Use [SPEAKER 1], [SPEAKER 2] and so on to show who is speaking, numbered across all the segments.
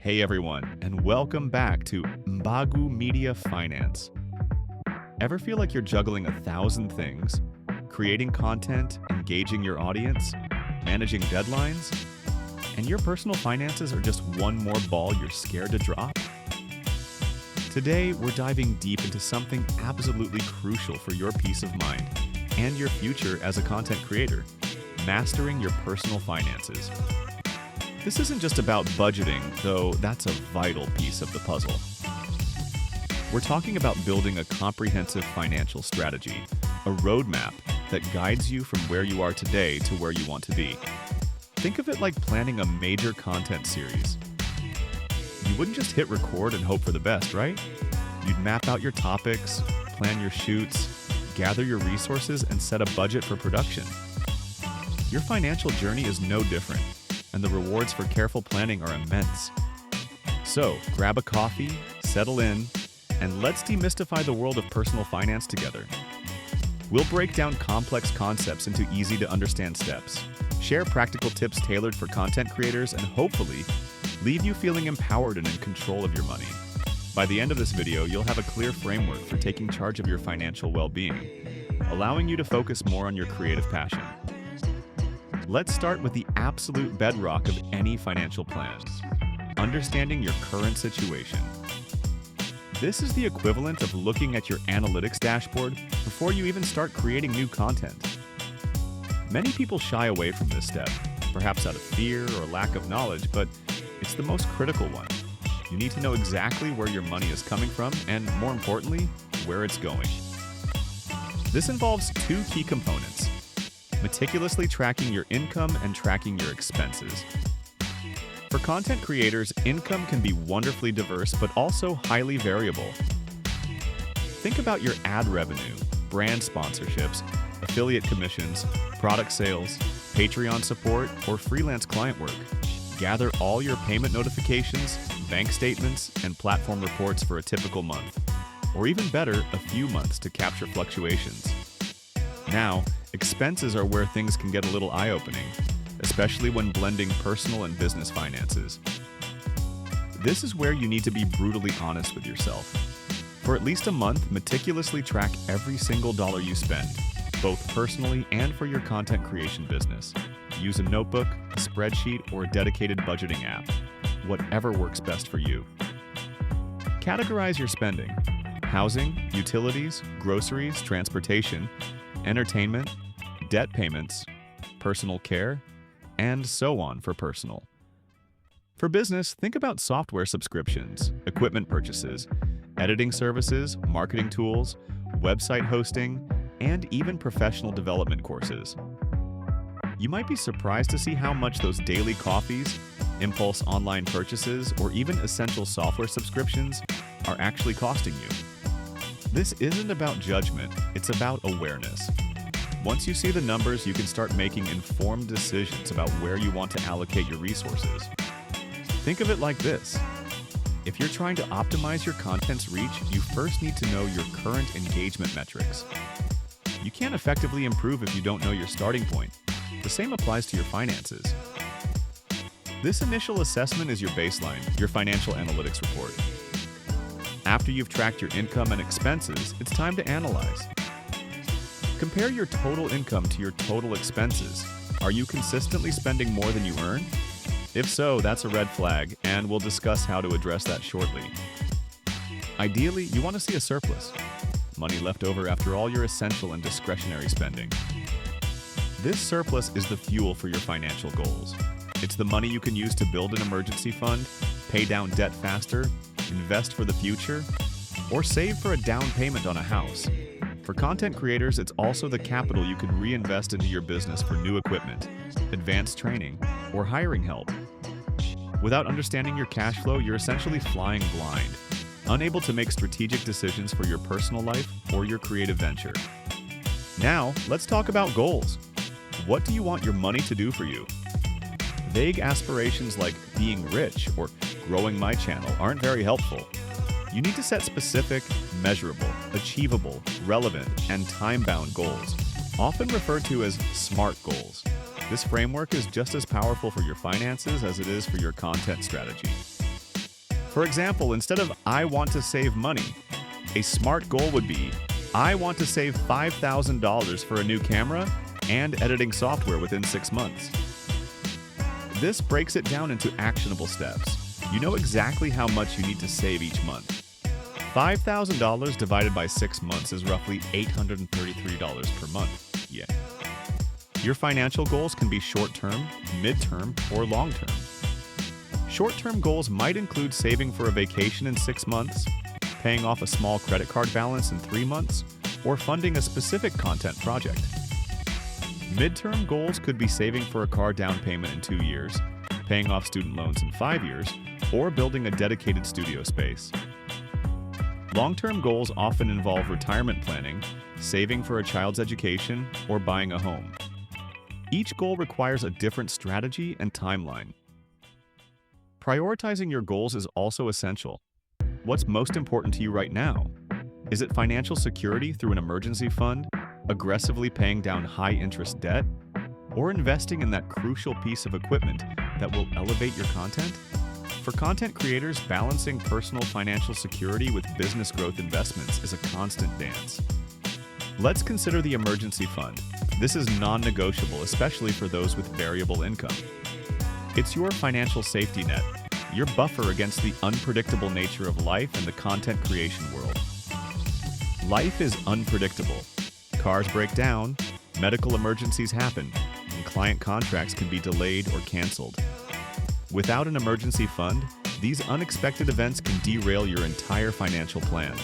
[SPEAKER 1] Hey everyone, and welcome back to Mbagu Media Finance. Ever feel like you're juggling 1,000 things? Creating content, engaging your audience, managing deadlines, and your personal finances are just one more ball you're scared to drop? Today, we're diving deep into something absolutely crucial for your peace of mind and your future as a content creator: mastering your personal finances. This isn't just about budgeting, though that's a vital piece of the puzzle. We're talking about building a comprehensive financial strategy, a roadmap that guides you from where you are today to where you want to be. Think of it like planning a major content series. You wouldn't just hit record and hope for the best, right? You'd map out your topics, plan your shoots, gather your resources, and set a budget for production. Your financial journey is no different, and the rewards for careful planning are immense. So, grab a coffee, settle in, and let's demystify the world of personal finance together. We'll break down complex concepts into easy-to-understand steps, share practical tips tailored for content creators, and hopefully, leave you feeling empowered and in control of your money. By the end of this video, you'll have a clear framework for taking charge of your financial well-being, allowing you to focus more on your creative passion. Let's start with the absolute bedrock of any financial plan: understanding your current situation. This is the equivalent of looking at your analytics dashboard before you even start creating new content. Many people shy away from this step, perhaps out of fear or lack of knowledge, but it's the most critical one. You need to know exactly where your money is coming from and, more importantly, where it's going. This involves two key components: meticulously tracking your income and tracking your expenses. For content creators, income can be wonderfully diverse but also highly variable. Think about your ad revenue, brand sponsorships, affiliate commissions, product sales, Patreon support, or freelance client work. Gather all your payment notifications, bank statements, and platform reports for a typical month, or even better, a few months to capture fluctuations. Now, expenses are where things can get a little eye-opening, especially when blending personal and business finances. This is where you need to be brutally honest with yourself. For at least a month, meticulously track every single dollar you spend, both personally and for your content creation business. Use a notebook, a spreadsheet, or a dedicated budgeting app, whatever works best for you. Categorize your spending: housing, utilities, groceries, transportation, entertainment, debt payments, personal care, and so on for personal. For business, think about software subscriptions, equipment purchases, editing services, marketing tools, website hosting, and even professional development courses. You might be surprised to see how much those daily coffees, impulse online purchases, or even essential software subscriptions are actually costing you. This isn't about judgment, it's about awareness. Once you see the numbers, you can start making informed decisions about where you want to allocate your resources. Think of it like this: if you're trying to optimize your content's reach, you first need to know your current engagement metrics. You can't effectively improve if you don't know your starting point. The same applies to your finances. This initial assessment is your baseline, your financial analytics report. After you've tracked your income and expenses, it's time to analyze. Compare your total income to your total expenses. Are you consistently spending more than you earn? If so, that's a red flag, and we'll discuss how to address that shortly. Ideally, you want to see a surplus, money left over after all your essential and discretionary spending. This surplus is the fuel for your financial goals. It's the money you can use to build an emergency fund, pay down debt faster, invest for the future, or save for a down payment on a house. For content creators, it's also the capital you can reinvest into your business for new equipment, advanced training, or hiring help. Without understanding your cash flow, you're essentially flying blind, unable to make strategic decisions for your personal life or your creative venture. Now, let's talk about goals. What do you want your money to do for you? Vague aspirations like being rich or growing my channel aren't very helpful. You need to set specific, measurable, achievable, relevant, and time-bound goals, often referred to as SMART goals. This framework is just as powerful for your finances as it is for your content strategy. For example, instead of "I want to save money," a smart goal would be, "I want to save $5,000 for a new camera and editing software within 6 months." This breaks it down into actionable steps. You know exactly how much you need to save each month. $5,000 divided by 6 months is roughly $833 per month. Yeah. Your financial goals can be short-term, mid-term, or long-term. Short-term goals might include saving for a vacation in 6 months, paying off a small credit card balance in 3 months, or funding a specific content project. Mid-term goals could be saving for a car down payment in 2 years, paying off student loans in 5 years, or building a dedicated studio space. Long-term goals often involve retirement planning, saving for a child's education, or buying a home. Each goal requires a different strategy and timeline. Prioritizing your goals is also essential. What's most important to you right now? Is it financial security through an emergency fund, aggressively paying down high-interest debt, or investing in that crucial piece of equipment that will elevate your content? For content creators, balancing personal financial security with business growth investments is a constant dance. Let's consider the emergency fund. This is non-negotiable, especially for those with variable income. It's your financial safety net, your buffer against the unpredictable nature of life and the content creation world. Life is unpredictable. Cars break down, medical emergencies happen, and client contracts can be delayed or canceled. Without an emergency fund, these unexpected events can derail your entire financial plan,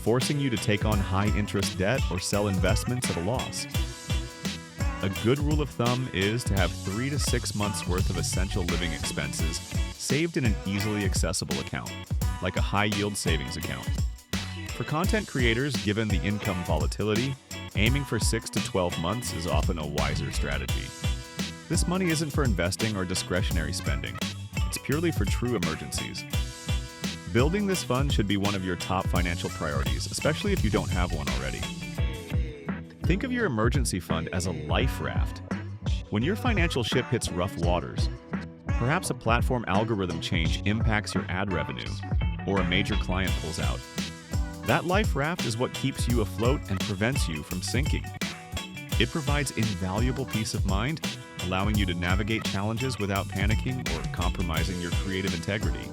[SPEAKER 1] forcing you to take on high-interest debt or sell investments at a loss. A good rule of thumb is to have 3 to 6 months' worth of essential living expenses saved in an easily accessible account, like a high-yield savings account. For content creators, given the income volatility, aiming for 6 to 12 months is often a wiser strategy. This money isn't for investing or discretionary spending. It's purely for true emergencies. Building this fund should be one of your top financial priorities, especially if you don't have one already. Think of your emergency fund as a life raft. When your financial ship hits rough waters, perhaps a platform algorithm change impacts your ad revenue, or a major client pulls out. That life raft is what keeps you afloat and prevents you from sinking. It provides invaluable peace of mind, allowing you to navigate challenges without panicking or compromising your creative integrity.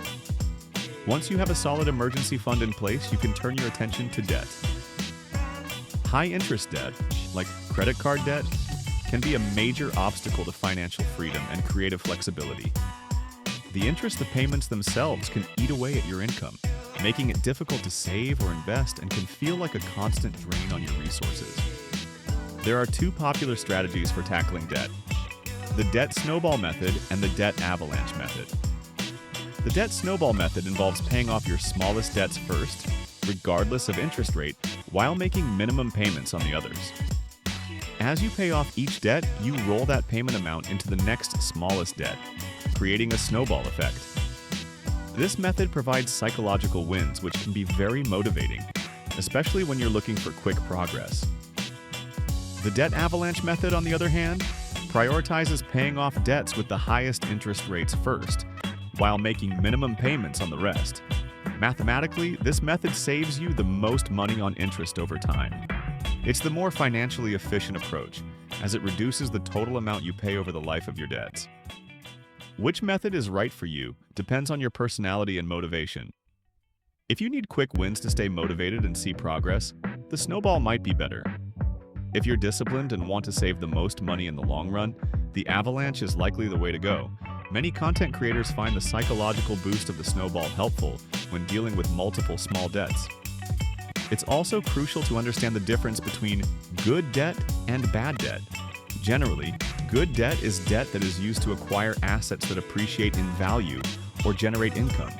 [SPEAKER 1] Once you have a solid emergency fund in place, you can turn your attention to debt. High-interest debt, like credit card debt, can be a major obstacle to financial freedom and creative flexibility. The interest of payments themselves can eat away at your income, making it difficult to save or invest and can feel like a constant drain on your resources. There are 2 popular strategies for tackling debt: the debt snowball method and the debt avalanche method. The debt snowball method involves paying off your smallest debts first, regardless of interest rate, while making minimum payments on the others. As you pay off each debt, you roll that payment amount into the next smallest debt, creating a snowball effect. This method provides psychological wins, which can be very motivating, especially when you're looking for quick progress. The debt avalanche method, on the other hand, prioritizes paying off debts with the highest interest rates first, while making minimum payments on the rest. Mathematically, this method saves you the most money on interest over time. It's the more financially efficient approach, as it reduces the total amount you pay over the life of your debts. Which method is right for you depends on your personality and motivation. If you need quick wins to stay motivated and see progress, the snowball might be better. If you're disciplined and want to save the most money in the long run, the avalanche is likely the way to go. Many content creators find the psychological boost of the snowball helpful when dealing with multiple small debts. It's also crucial to understand the difference between good debt and bad debt. Generally, good debt is debt that is used to acquire assets that appreciate in value or generate income,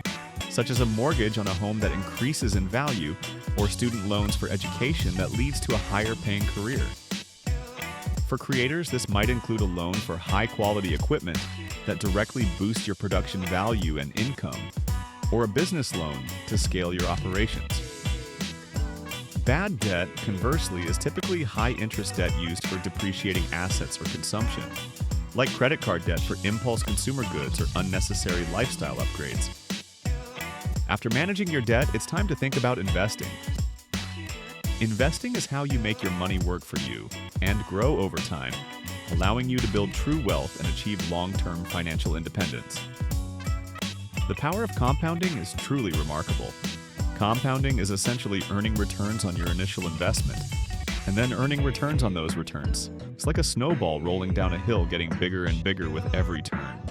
[SPEAKER 1] such as a mortgage on a home that increases in value or student loans for education that leads to a higher-paying career. For creators, this might include a loan for high-quality equipment that directly boosts your production value and income, or a business loan to scale your operations. Bad debt, conversely, is typically high-interest debt used for depreciating assets or consumption, like credit card debt for impulse consumer goods or unnecessary lifestyle upgrades. After managing your debt, it's time to think about investing. Investing is how you make your money work for you and grow over time, allowing you to build true wealth and achieve long-term financial independence. The power of compounding is truly remarkable. Compounding is essentially earning returns on your initial investment, and then earning returns on those returns. It's like a snowball rolling down a hill, getting bigger and bigger with every turn.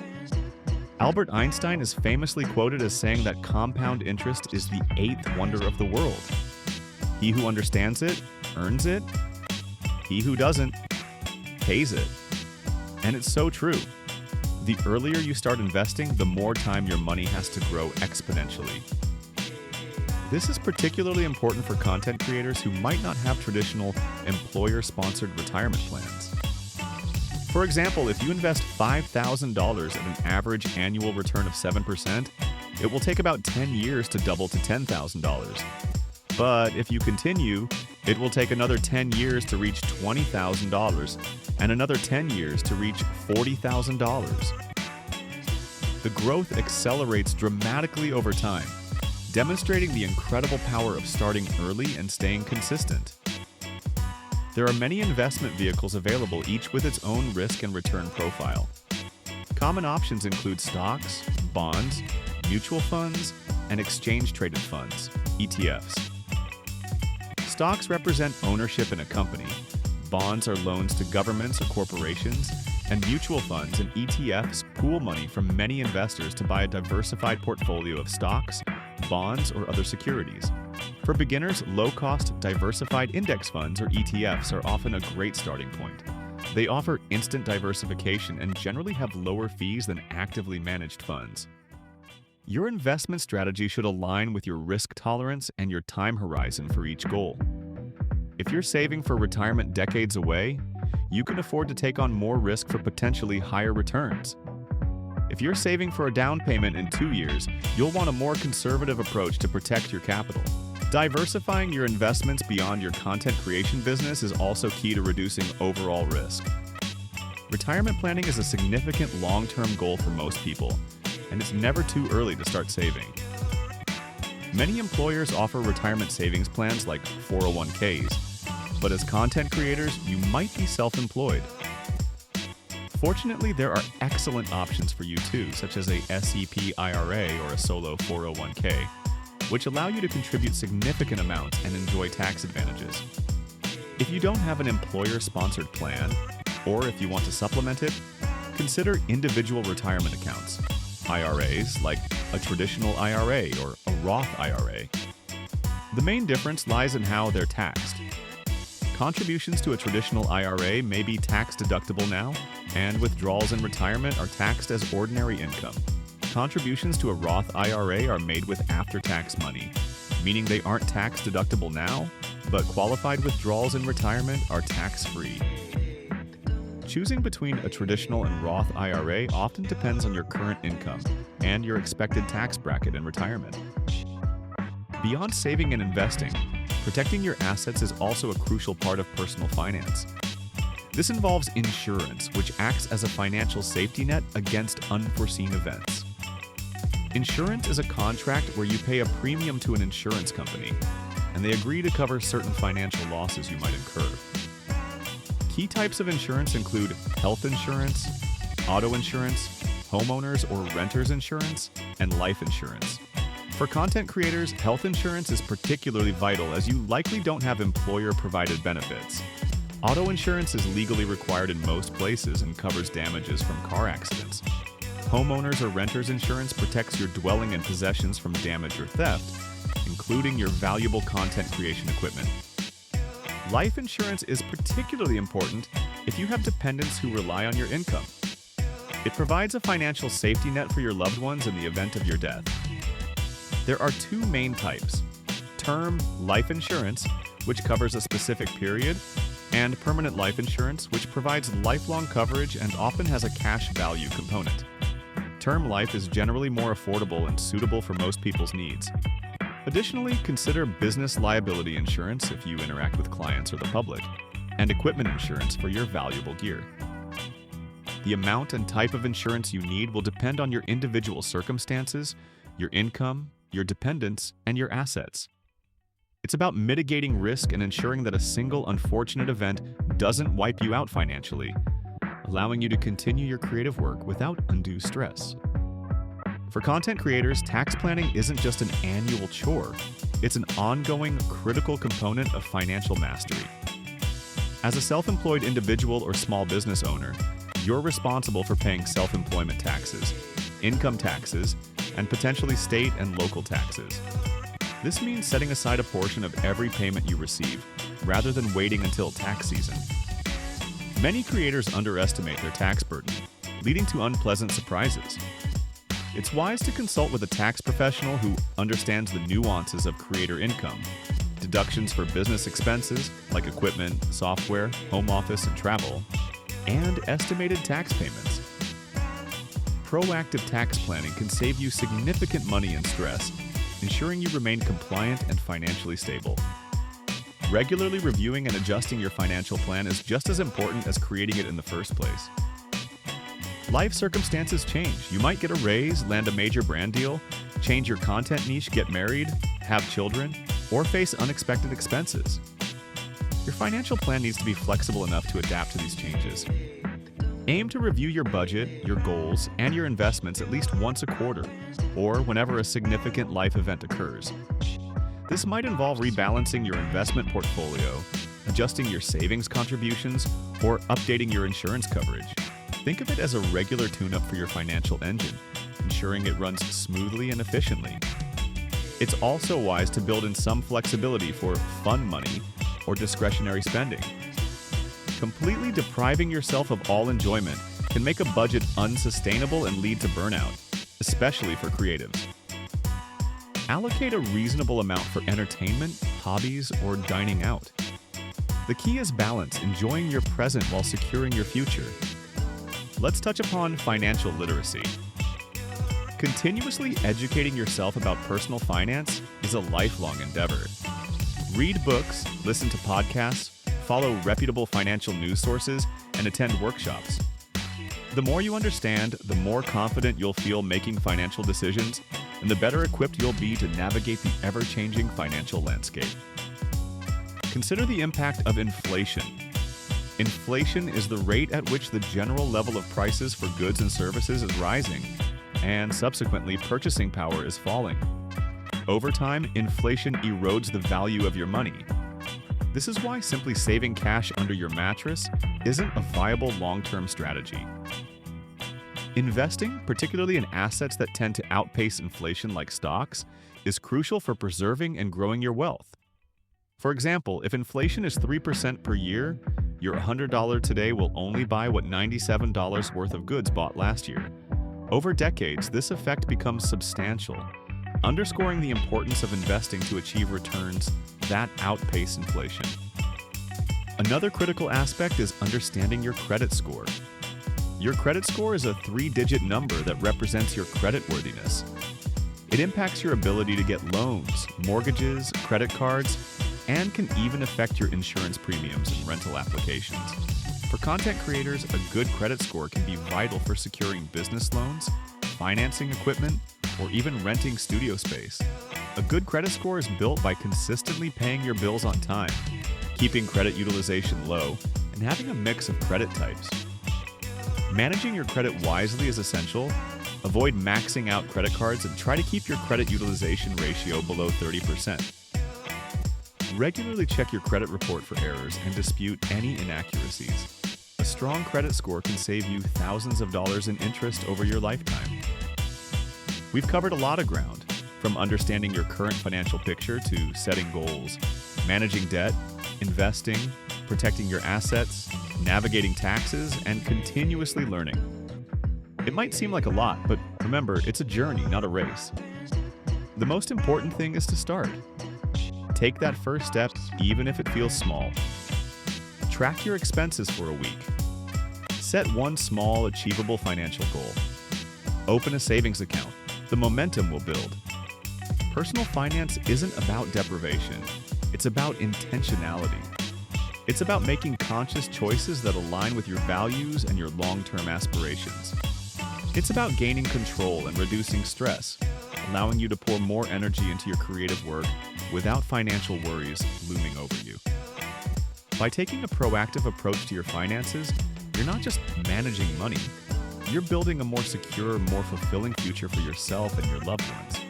[SPEAKER 1] Albert Einstein is famously quoted as saying that compound interest is the eighth wonder of the world. He who understands it, earns it. He who doesn't, pays it. And it's so true. The earlier you start investing, the more time your money has to grow exponentially. This is particularly important for content creators who might not have traditional employer-sponsored retirement plans. For example, if you invest $5,000 at an average annual return of 7%, it will take about 10 years to double to $10,000. But if you continue, it will take another 10 years to reach $20,000 and another 10 years to reach $40,000. The growth accelerates dramatically over time, demonstrating the incredible power of starting early and staying consistent. There are many investment vehicles available, each with its own risk and return profile. Common options include stocks, bonds, mutual funds, and exchange-traded funds, ETFs. Stocks represent ownership in a company, bonds are loans to governments or corporations, and mutual funds and ETFs pool money from many investors to buy a diversified portfolio of stocks, bonds, or other securities. For beginners, low-cost diversified index funds, or ETFs, are often a great starting point. They offer instant diversification and generally have lower fees than actively managed funds. Your investment strategy should align with your risk tolerance and your time horizon for each goal. If you're saving for retirement decades away, you can afford to take on more risk for potentially higher returns. If you're saving for a down payment in 2 years, you'll want a more conservative approach to protect your capital. Diversifying your investments beyond your content creation business is also key to reducing overall risk. Retirement planning is a significant long-term goal for most people, and it's never too early to start saving. Many employers offer retirement savings plans like 401ks, but as content creators, you might be self-employed. Fortunately, there are excellent options for you too, such as a SEP IRA or a solo 401k, which allow you to contribute significant amounts and enjoy tax advantages. If you don't have an employer-sponsored plan, or if you want to supplement it, consider individual retirement accounts, IRAs like a traditional IRA or a Roth IRA. The main difference lies in how they're taxed. Contributions to a traditional IRA may be tax-deductible now, and withdrawals in retirement are taxed as ordinary income. Contributions to a Roth IRA are made with after-tax money, meaning they aren't tax-deductible now, but qualified withdrawals in retirement are tax-free. Choosing between a traditional and Roth IRA often depends on your current income and your expected tax bracket in retirement. Beyond saving and investing, protecting your assets is also a crucial part of personal finance. This involves insurance, which acts as a financial safety net against unforeseen events. Insurance is a contract where you pay a premium to an insurance company, and they agree to cover certain financial losses you might incur. Key types of insurance include health insurance, auto insurance, homeowners or renters insurance, and life insurance. For content creators, health insurance is particularly vital as you likely don't have employer-provided benefits. Auto insurance is legally required in most places and covers damages from car accidents. Homeowners or renters insurance protects your dwelling and possessions from damage or theft, including your valuable content creation equipment. Life insurance is particularly important if you have dependents who rely on your income. It provides a financial safety net for your loved ones in the event of your death. There are two main types: term life insurance, which covers a specific period, and permanent life insurance, which provides lifelong coverage and often has a cash value component. Term life is generally more affordable and suitable for most people's needs. Additionally, consider business liability insurance if you interact with clients or the public, and equipment insurance for your valuable gear. The amount and type of insurance you need will depend on your individual circumstances, your income, your dependents, and your assets. It's about mitigating risk and ensuring that a single unfortunate event doesn't wipe you out financially, allowing you to continue your creative work without undue stress. For content creators, tax planning isn't just an annual chore, it's an ongoing, critical component of financial mastery. As a self-employed individual or small business owner, you're responsible for paying self-employment taxes, income taxes, and potentially state and local taxes. This means setting aside a portion of every payment you receive, rather than waiting until tax season. Many creators underestimate their tax burden, leading to unpleasant surprises. It's wise to consult with a tax professional who understands the nuances of creator income, deductions for business expenses like equipment, software, home office, and travel, and estimated tax payments. Proactive tax planning can save you significant money and stress, ensuring you remain compliant and financially stable. Regularly reviewing and adjusting your financial plan is just as important as creating it in the first place. Life circumstances change. You might get a raise, land a major brand deal, change your content niche, get married, have children, or face unexpected expenses. Your financial plan needs to be flexible enough to adapt to these changes. Aim to review your budget, your goals, and your investments at least once a quarter, or whenever a significant life event occurs. This might involve rebalancing your investment portfolio, adjusting your savings contributions, or updating your insurance coverage. Think of it as a regular tune-up for your financial engine, ensuring it runs smoothly and efficiently. It's also wise to build in some flexibility for fun money or discretionary spending. Completely depriving yourself of all enjoyment can make a budget unsustainable and lead to burnout, especially for creatives. Allocate a reasonable amount for entertainment, hobbies, or dining out. The key is balance, enjoying your present while securing your future. Let's touch upon financial literacy. Continuously educating yourself about personal finance is a lifelong endeavor. Read books, listen to podcasts, follow reputable financial news sources, and attend workshops. The more you understand, the more confident you'll feel making financial decisions, and the better equipped you'll be to navigate the ever-changing financial landscape. Consider the impact of inflation. Inflation is the rate at which the general level of prices for goods and services is rising, and subsequently purchasing power is falling. Over time, inflation erodes the value of your money. This is why simply saving cash under your mattress isn't a viable long-term strategy. Investing, particularly in assets that tend to outpace inflation like stocks, is crucial for preserving and growing your wealth. For example, if inflation is 3% per year, your $100 today will only buy what $97 worth of goods bought last year. Over decades, this effect becomes substantial, underscoring the importance of investing to achieve returns that outpace inflation. Another critical aspect is understanding your credit score. Your credit score is a 3-digit number that represents your creditworthiness. It impacts your ability to get loans, mortgages, credit cards, and can even affect your insurance premiums and rental applications. For content creators, a good credit score can be vital for securing business loans, financing equipment, or even renting studio space. A good credit score is built by consistently paying your bills on time, keeping credit utilization low, and having a mix of credit types. Managing your credit wisely is essential. Avoid maxing out credit cards and try to keep your credit utilization ratio below 30%. Regularly check your credit report for errors and dispute any inaccuracies. A strong credit score can save you thousands of dollars in interest over your lifetime. We've covered a lot of ground, from understanding your current financial picture to setting goals, managing debt, investing, protecting your assets, navigating taxes, and continuously learning. It might seem like a lot, but remember, it's a journey, not a race. The most important thing is to start. Take that first step, even if it feels small. Track your expenses for a week. Set one small, achievable financial goal. Open a savings account. The momentum will build. Personal finance isn't about deprivation. It's about intentionality. It's about making conscious choices that align with your values and your long-term aspirations. It's about gaining control and reducing stress, allowing you to pour more energy into your creative work without financial worries looming over you. By taking a proactive approach to your finances, you're not just managing money, you're building a more secure, more fulfilling future for yourself and your loved ones.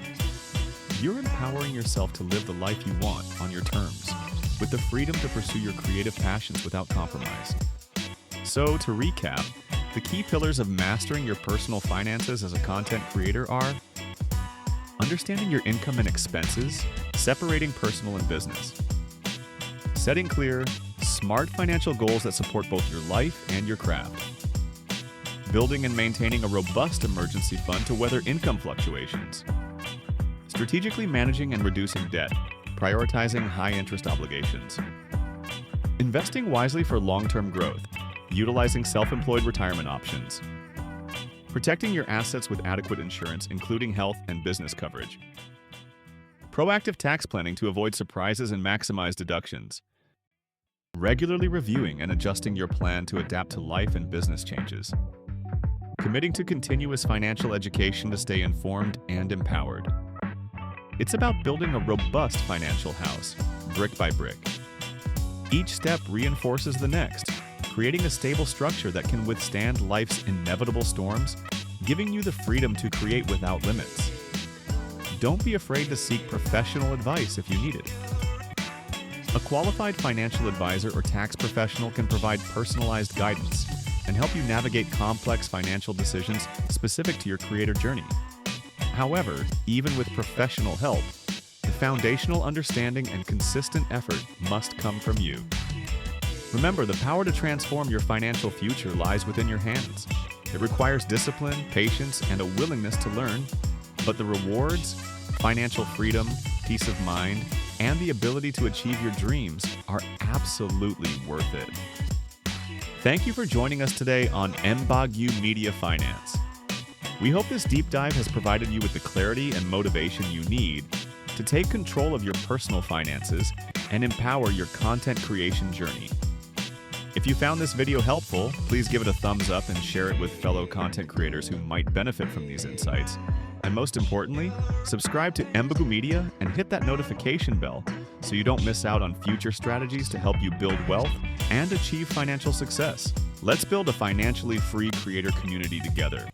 [SPEAKER 1] You're empowering yourself to live the life you want on your terms, with the freedom to pursue your creative passions without compromise. So, to recap, the key pillars of mastering your personal finances as a content creator are understanding your income and expenses, separating personal and business, setting clear, smart financial goals that support both your life and your craft, building and maintaining a robust emergency fund to weather income fluctuations, strategically managing and reducing debt, prioritizing high-interest obligations, investing wisely for long-term growth, utilizing self-employed retirement options, protecting your assets with adequate insurance, including health and business coverage, proactive tax planning to avoid surprises and maximize deductions, regularly reviewing and adjusting your plan to adapt to life and business changes, committing to continuous financial education to stay informed and empowered. It's about building a robust financial house, brick by brick. Each step reinforces the next, creating a stable structure that can withstand life's inevitable storms, giving you the freedom to create without limits. Don't be afraid to seek professional advice if you need it. A qualified financial advisor or tax professional can provide personalized guidance and help you navigate complex financial decisions specific to your creator journey. However, even with professional help, the foundational understanding and consistent effort must come from you. Remember, the power to transform your financial future lies within your hands. It requires discipline, patience, and a willingness to learn, but the rewards, financial freedom, peace of mind, and the ability to achieve your dreams are absolutely worth it. Thank you for joining us today on Mbagu Media Finance. We hope this deep dive has provided you with the clarity and motivation you need to take control of your personal finances and empower your content creation journey. If you found this video helpful, please give it a thumbs up and share it with fellow content creators who might benefit from these insights. And most importantly, subscribe to Mbagu Media and hit that notification bell so you don't miss out on future strategies to help you build wealth and achieve financial success. Let's build a financially free creator community together.